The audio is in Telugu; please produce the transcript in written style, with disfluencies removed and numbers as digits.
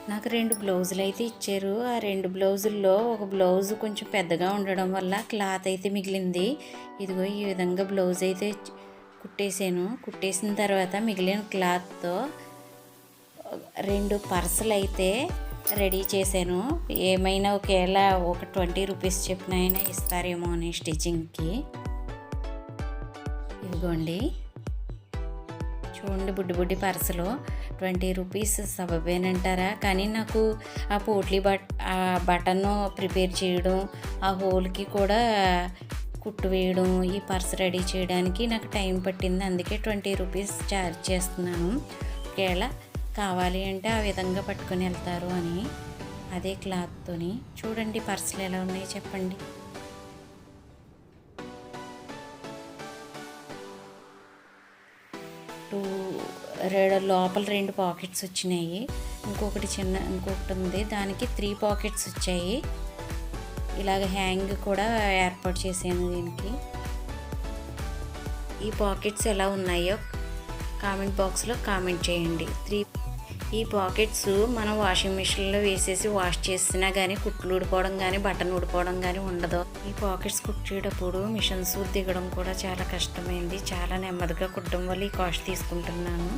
నాకు 2 బ్లౌజులు అయితే ఇచ్చారు. ఆ 2 బ్లౌజుల్లో ఒక బ్లౌజు కొంచెం పెద్దగా ఉండడం వల్ల క్లాత్ అయితే మిగిలింది. ఇదిగో ఈ విధంగా బ్లౌజ్ అయితే కుట్టేసాను. కుట్టేసిన తర్వాత మిగిలిన క్లాత్తో 2 పర్సులు అయితే రెడీ చేశాను. ఏమైనా ఒకవేళ ఒక 20 రూపీస్ చెప్పిన అయినా ఇస్తారేమో అని స్టిచ్చింగ్కి. ఇదిగోండి చూడండి, బుడ్డి బుడ్డి పర్సులు 20 రూపీస్ సబబేనంటారా? కానీ నాకు ఆ పోట్లీ బటన్ ప్రిపేర్ చేయడం, ఆ హోల్కి కూడా కుట్టు వేయడం, ఈ పర్స్ రెడీ చేయడానికి నాకు టైం పట్టింది. అందుకే 20 రూపీస్ ఛార్జ్ చేస్తున్నాను. ఒకవేళ కావాలి అంటే ఆ విధంగా పట్టుకొని వెళ్తారు అని. అదే క్లాత్తోని చూడండి పర్సులు ఎలా ఉన్నాయో చెప్పండి. లోపల 2 పాకెట్స్ వచ్చినాయి. ఇంకొకటి ఉంది, దానికి 3 పాకెట్స్ వచ్చాయి. ఇలాగ హ్యాంగ్ కూడా ఏర్పాటు చేశాను దీనికి. ఈ పాకెట్స్ ఎలా ఉన్నాయో కామెంట్ బాక్స్లో కామెంట్ చేయండి. ఈ పాకెట్స్ మనం వాషింగ్ మిషన్లో వేసేసి వాష్ చేసినా కానీ కుట్లు ఊడిపోవడం కానీ బటన్ ఊడిపోవడం కానీ ఉండదు. ఈ పాకెట్స్ కుట్టేటప్పుడు మిషన్స్ దిగడం కూడా చాలా కష్టమైంది. చాలా నెమ్మదిగా కుట్టడం వల్ల ఈ కాస్ట్ తీసుకుంటున్నాను.